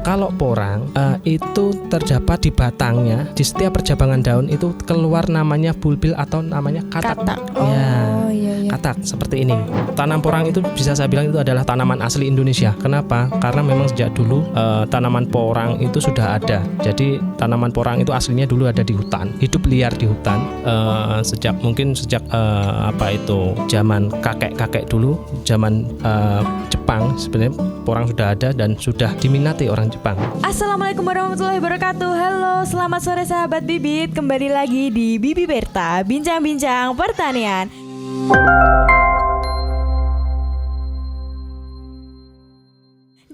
Kalau porang itu terdapat di batangnya, di setiap percabangan daun itu keluar namanya bulbil atau namanya katak. Iya. Katak seperti ini. Tanam porang itu bisa saya bilang itu adalah tanaman asli Indonesia. Kenapa? Karena memang sejak dulu tanaman porang itu sudah ada. Jadi tanaman porang itu aslinya dulu ada di hutan, hidup liar di hutan. Sejak zaman kakek dulu, zaman Jepang sebenarnya porang sudah ada dan sudah diminati orang Jepang. Assalamualaikum warahmatullahi wabarakatuh. Halo, selamat sore sahabat bibit. Kembali lagi di Bibi Berta, bincang-bincang pertanian.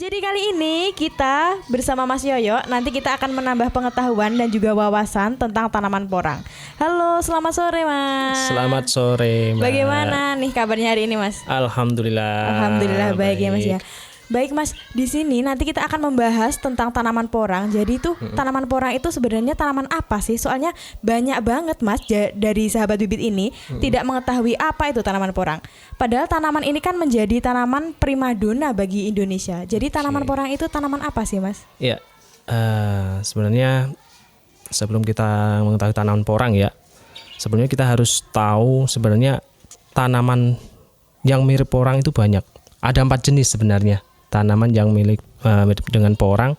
Jadi kali ini kita bersama Mas Yoyo, nanti kita akan menambah pengetahuan dan juga wawasan tentang tanaman porang. Halo, selamat sore Mas. Selamat sore Mas. Bagaimana nih kabarnya hari ini Mas? Alhamdulillah baik ya Mas ya. Baik Mas, di sini nanti kita akan membahas tentang tanaman porang. Jadi tuh tanaman porang itu sebenarnya tanaman apa sih? Soalnya banyak banget Mas dari sahabat bibit ini tidak mengetahui apa itu tanaman porang. Padahal tanaman ini kan menjadi tanaman primadona bagi Indonesia. Jadi tanaman porang itu tanaman apa sih Mas? Ya, sebenarnya sebelum kita mengetahui tanaman porang ya, sebenarnya kita harus tahu sebenarnya tanaman yang mirip porang itu banyak. Ada 4 jenis sebenarnya tanaman yang mirip dengan porang,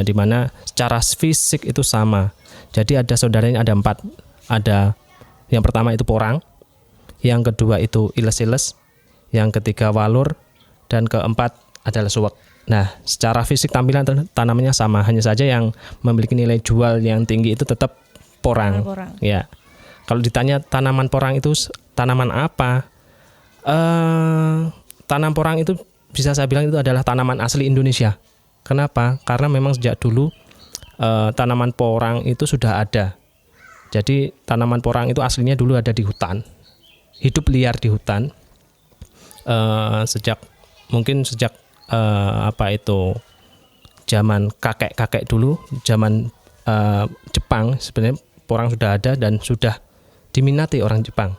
di mana secara fisik itu sama. Jadi ada saudaranya, ada 4. Ada yang pertama itu porang, yang kedua itu iles-iles, yang ketiga walur, dan keempat adalah suwek. Nah, secara fisik tampilan tanamannya sama, hanya saja yang memiliki nilai jual yang tinggi itu tetap porang. Ya. Kalau ditanya tanaman porang itu tanaman apa? Tanam porang itu bisa saya bilang itu adalah tanaman asli Indonesia. Kenapa? Karena memang sejak dulu tanaman porang itu sudah ada. Jadi tanaman porang itu aslinya dulu ada di hutan, hidup liar di hutan. Sejak zaman kakek dulu, zaman Jepang sebenarnya porang sudah ada dan sudah diminati orang Jepang.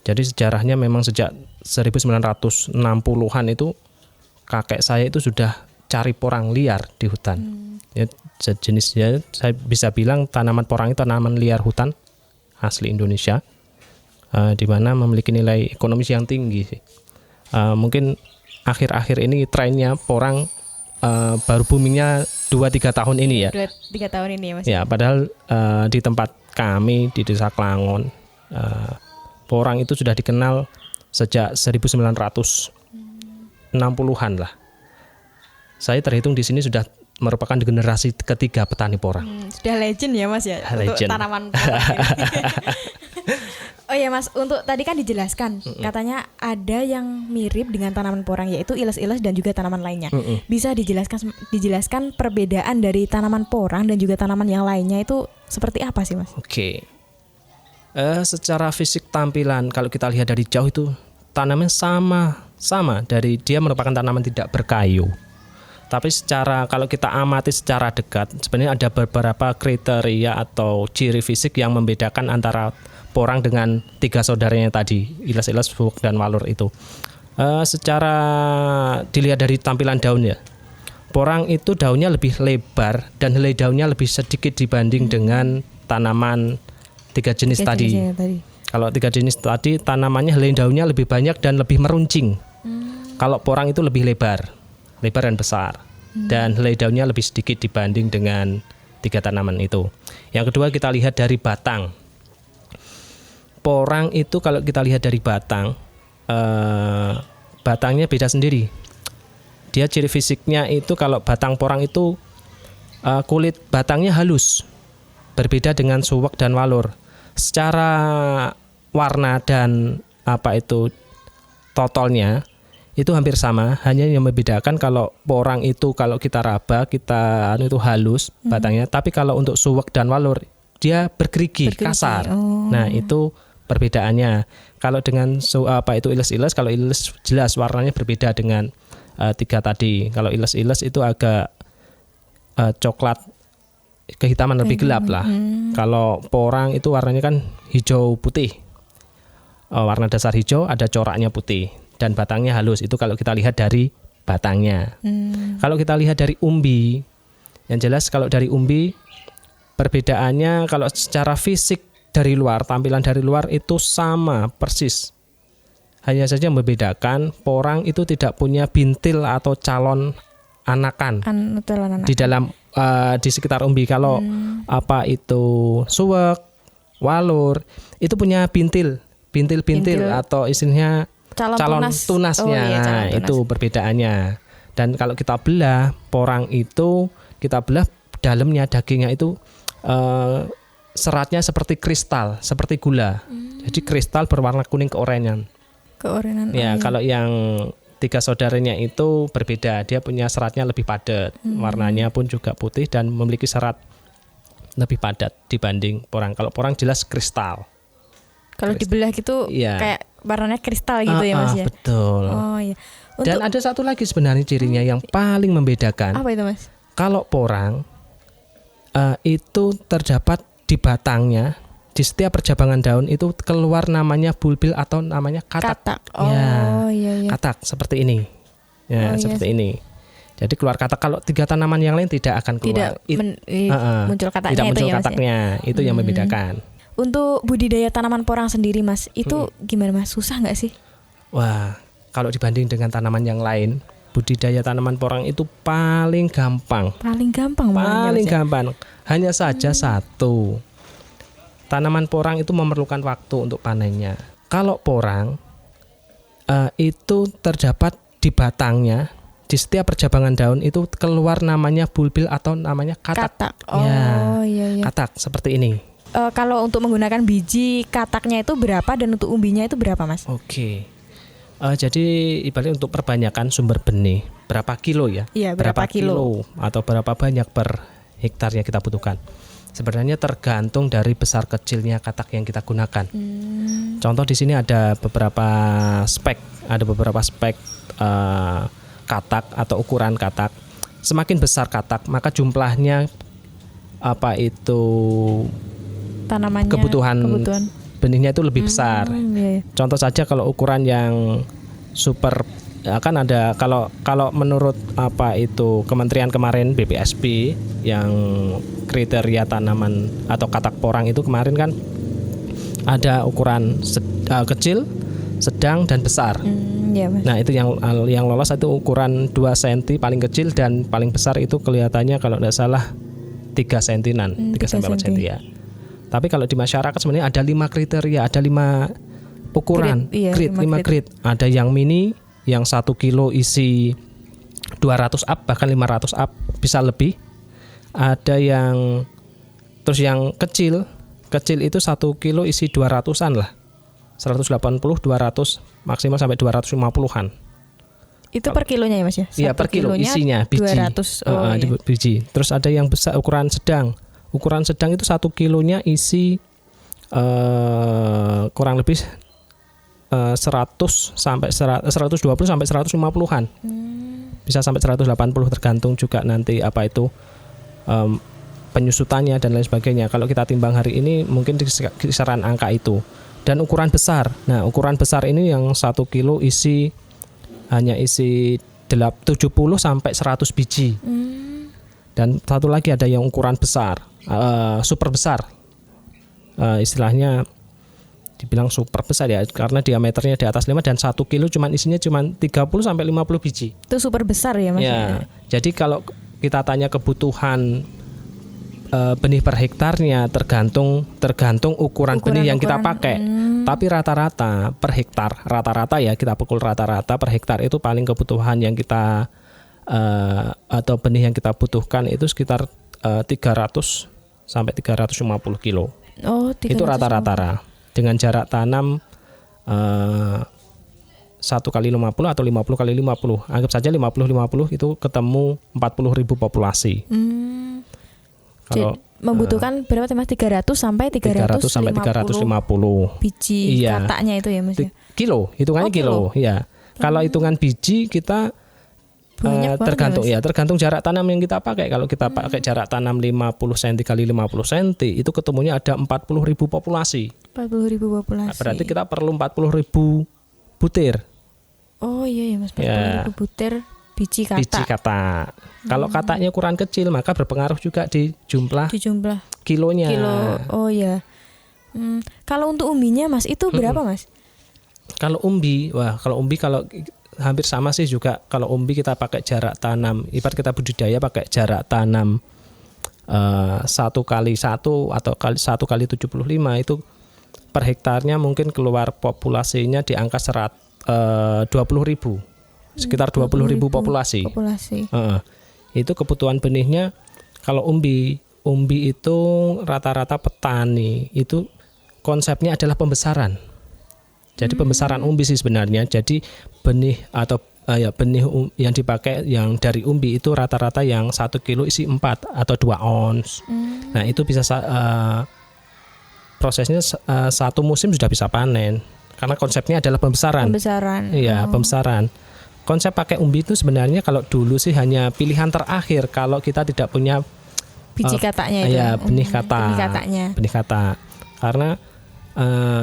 Jadi sejarahnya memang sejak 1960-an itu kakek saya itu sudah cari porang liar di hutan. Ya, sejenisnya saya bisa bilang tanaman porang itu tanaman liar hutan asli Indonesia, di mana memiliki nilai ekonomis yang tinggi. Mungkin akhir-akhir ini trennya porang baru boomingnya 2-3 tahun ini ya. 2-3 tahun ini ya Mas. Ya, padahal di tempat kami di Desa Klangon, porang itu sudah dikenal sejak 1960-an lah. Saya terhitung di sini sudah merupakan generasi ketiga petani porang. Sudah legend ya Mas ya Legend. untuk tanaman porang. Oh ya Mas, untuk tadi kan dijelaskan katanya ada yang mirip dengan tanaman porang yaitu iles-iles dan juga tanaman lainnya. Bisa dijelaskan perbedaan dari tanaman porang dan juga tanaman yang lainnya itu seperti apa sih Mas? Oke. Secara fisik tampilan kalau kita lihat dari jauh itu tanaman sama dari dia merupakan tanaman tidak berkayu. Tapi kalau kita amati secara dekat sebenarnya ada beberapa kriteria atau ciri fisik yang membedakan antara porang dengan 3 saudaranya tadi, iles-iles, suwek dan walur itu. Secara dilihat dari tampilan daun ya, porang itu daunnya lebih lebar dan helai daunnya lebih sedikit dibanding dengan tanaman 3 jenis tadi. Kalau 3 jenis tadi tanamannya helai daunnya lebih banyak dan lebih meruncing. Kalau porang itu lebih lebar dan besar, dan helai daunnya lebih sedikit dibanding dengan 3 tanaman itu. Yang kedua kita lihat dari batang. Porang itu kalau kita lihat dari batang, batangnya beda sendiri. Dia ciri fisiknya itu kalau batang porang itu kulit batangnya halus, berbeda dengan suwek dan walur. Secara warna dan totolnya itu hampir sama, hanya yang membedakan kalau porang itu kalau kita raba itu halus batangnya, tapi kalau untuk suwek dan walur dia bergerigi kasar. Nah, itu perbedaannya. Kalau dengan iles-iles, kalau iles jelas warnanya berbeda dengan 3 tadi. Kalau iles-iles itu agak coklat kehitaman lebih gelap lah. Kalau porang itu warnanya kan hijau putih. Warna dasar hijau, ada coraknya putih dan batangnya halus. Itu kalau kita lihat dari batangnya. Kalau kita lihat dari umbi, yang jelas kalau dari umbi perbedaannya kalau secara fisik dari luar, tampilan dari luar itu sama persis. Hanya saja yang membedakan porang itu tidak punya bintil atau calon anakan di dalam di sekitar umbi. Kalau apa itu suwek, walur itu punya bintil atau istilahnya calon tunasnya. Calon tunas. Itu perbedaannya. Dan kalau kita belah porang itu kita belah dalamnya dagingnya itu seratnya seperti kristal, seperti gula. Jadi kristal berwarna kuning keorangan. Ya, kalau yang 3 saudaranya itu berbeda. Dia punya seratnya lebih padat, warnanya pun juga putih dan memiliki serat lebih padat dibanding porang. Kalau porang jelas kristal. Kalau dibelah gitu kayak warnanya kristal gitu ya Mas ya. Betul. Oh iya. Dan ada satu lagi sebenarnya cirinya yang paling membedakan. Apa itu Mas? Kalau porang itu terdapat di batangnya, di setiap percabangan daun itu keluar namanya bulbil atau namanya katak. Iya. Katak seperti ini. Seperti ini. Jadi keluar katak. Kalau 3 tanaman yang lain tidak akan keluar. Muncul kataknya. Tidak muncul itu kataknya. Ya, itu yang membedakan. Untuk budidaya tanaman porang sendiri Mas, itu gimana Mas? Susah nggak sih? Wah, kalau dibanding dengan tanaman yang lain, budidaya tanaman porang itu paling gampang. Paling gampang. Hanya saja satu. Tanaman porang itu memerlukan waktu untuk panennya. Kalau porang itu terdapat di batangnya, di setiap percabangan daun itu keluar namanya bulbil atau namanya katak. Iya. Katak seperti ini. Kalau untuk menggunakan biji kataknya itu berapa dan untuk umbinya itu berapa Mas? Oke. Jadi ibaratnya untuk perbanyakan sumber benih berapa kilo ya? Iya, berapa kilo atau berapa banyak per hektar yang kita butuhkan. Sebenarnya tergantung dari besar kecilnya katak yang kita gunakan. Contoh di sini ada beberapa spek, katak atau ukuran katak. Semakin besar katak, maka jumlahnya tanamannya, kebutuhan benihnya itu lebih besar. Iya. Contoh saja kalau ukuran yang super kan ada kalau menurut Kementerian kemarin BPSB yang kriteria tanaman atau katak porang itu kemarin kan ada ukuran kecil, sedang dan besar. Iya, Mas. Nah, itu yang lolos itu ukuran 2 cm paling kecil dan paling besar itu kelihatannya kalau tidak salah 3 cm-an, 3 sampai 4 cm ya. Tapi kalau di masyarakat sebenarnya ada 5 kriteria, ada 5 ukuran, grade. Ada yang mini, yang 1 kilo isi 200 up, bahkan 500 up, bisa lebih. Ada yang kecil itu 1 kilo isi 200-an lah. 180, 200, maksimal sampai 250-an. Itu per kilonya ya Mas ya? Iya, per kilo isinya biji. 200. Biji. Terus ada yang besar ukuran sedang. Ukuran sedang itu 1 kilonya isi kurang lebih 120 sampai 150-an. Bisa sampai 180 tergantung juga nanti penyusutannya dan lain sebagainya. Kalau kita timbang hari ini mungkin di kisaran angka itu. Dan ukuran besar. Nah, ukuran besar ini yang 1 kilo hanya isi 70 sampai 100 biji. Dan satu lagi ada yang ukuran besar, super besar. Istilahnya dibilang super besar ya, karena diameternya di atas 5 dan 1 kilo isinya cuma 30 sampai 50 biji. Itu super besar ya Mas? Ya. Jadi kalau kita tanya kebutuhan benih per hektarnya tergantung ukuran benih yang kita pakai. Tapi rata-rata per hektar, ya kita pukul rata-rata per hektar itu paling kebutuhan yang kita atau benih yang kita butuhkan itu sekitar 300 sampai 350 kilo. Itu rata-rata dengan jarak tanam 1 kali 50 atau 50 kali 50. Anggap saja 50 itu ketemu 40.000 populasi. Kalau membutuhkan berapa Mas? 300 sampai 350 biji kataknya itu ya Mas ya? Kilo, hitungannya kilo. Ya. Kalau hitungan biji kita tergantung jarak tanam yang kita pakai. Kalau kita pakai jarak tanam 50 cm kali 50 cm itu ketemunya ada 40.000 populasi. 40.000 populasi. Nah, berarti kita perlu 40.000 butir. Oh iya ya Mas, 40.000 butir biji biji kata katak. Kalau kataknya ukuran kecil maka berpengaruh juga di jumlah di jumlah kilonya. kilo. Oh ya. Kalau untuk umbinya Mas itu berapa Mas? Kalau umbi, kalau hampir sama sih juga. Kalau umbi kita pakai jarak tanam, ibarat kita budidaya pakai jarak tanam 1 kali 1 atau 1 kali 75 itu per hektarnya mungkin keluar populasinya di angka 20.000, sekitar 20.000 populasi. Itu kebutuhan benihnya. Kalau umbi itu rata-rata petani itu konsepnya adalah pembesaran. Jadi pembesaran umbi sih sebenarnya. Jadi benih atau benih yang dipakai yang dari umbi itu rata-rata yang 1 kilo isi 4 atau 2 ons. Nah itu bisa prosesnya 1 musim sudah bisa panen. Karena konsepnya adalah pembesaran. Iya, pembesaran. Konsep pakai umbi itu sebenarnya kalau dulu sih hanya pilihan terakhir kalau kita tidak punya biji kataknya itu. Ya, benih kata. Karena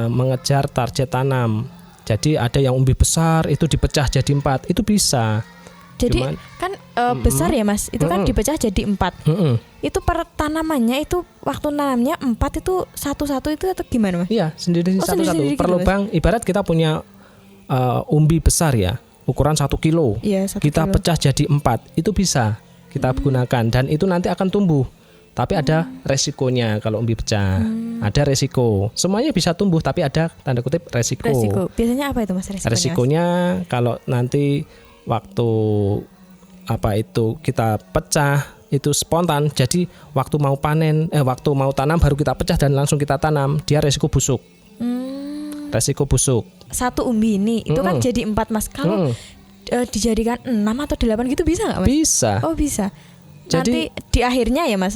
mengejar target tanam. Jadi ada yang umbi besar itu dipecah jadi 4, itu bisa. Jadi kan besar ya Mas, itu kan dipecah jadi 4. Itu per tanamannya itu waktu nanamnya 4 itu satu-satu itu atau gimana Mas? Iya, sendiri satu-satu. Per gitu, lubang, ibarat kita punya umbi besar ya, ukuran 1 kilo. Iya, 1 kita kilo. pecah jadi 4, itu bisa kita gunakan dan itu nanti akan tumbuh. Tapi ada resikonya kalau umbi pecah. Ada resiko. Semuanya bisa tumbuh tapi ada tanda kutip resiko. Biasanya apa itu Mas resikonya? Resikonya kalau nanti waktu kita pecah itu spontan. Jadi waktu mau tanam baru kita pecah dan langsung kita tanam, dia resiko busuk. Resiko busuk. 1 umbi ini itu kan jadi 4 Mas. Kalau dijadikan 6 atau 8 gitu bisa nggak Mas? Bisa. Oh bisa. Jadi nanti di akhirnya ya Mas,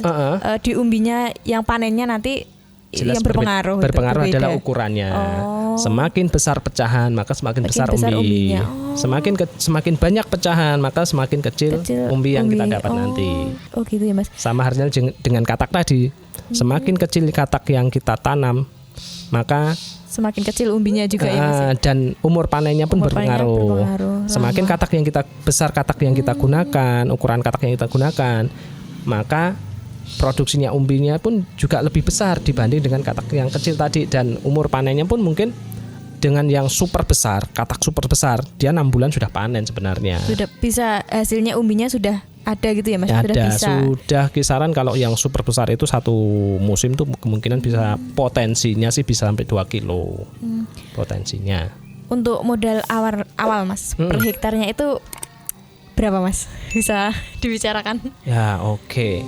di umbinya yang panennya nanti jelas yang berpengaruh. Berpengaruh adalah ukurannya. Semakin besar pecahan maka semakin besar umbi. Semakin banyak pecahan maka semakin kecil umbi yang kita dapat nanti. Oh gitu ya Mas. Sama halnya dengan katak tadi. Semakin kecil katak yang kita tanam maka semakin kecil umbinya juga ya Mas. Dan umur panennya pun berpengaruh. Semakin katak yang kita gunakan, ukuran katak yang kita gunakan, maka produksinya umbinya pun juga lebih besar dibanding dengan katak yang kecil tadi. Dan umur panennya pun mungkin dengan yang super besar, katak super besar, dia 6 bulan sudah panen sebenarnya. Sudah bisa, hasilnya umbinya sudah ada gitu ya Mas? Sudah kisaran kalau yang super besar itu 1 musim tuh kemungkinan bisa potensinya sih bisa sampai 2 kilo potensinya. Untuk modal awal Mas, per hektarnya itu berapa Mas? Bisa dibicarakan? Ya oke.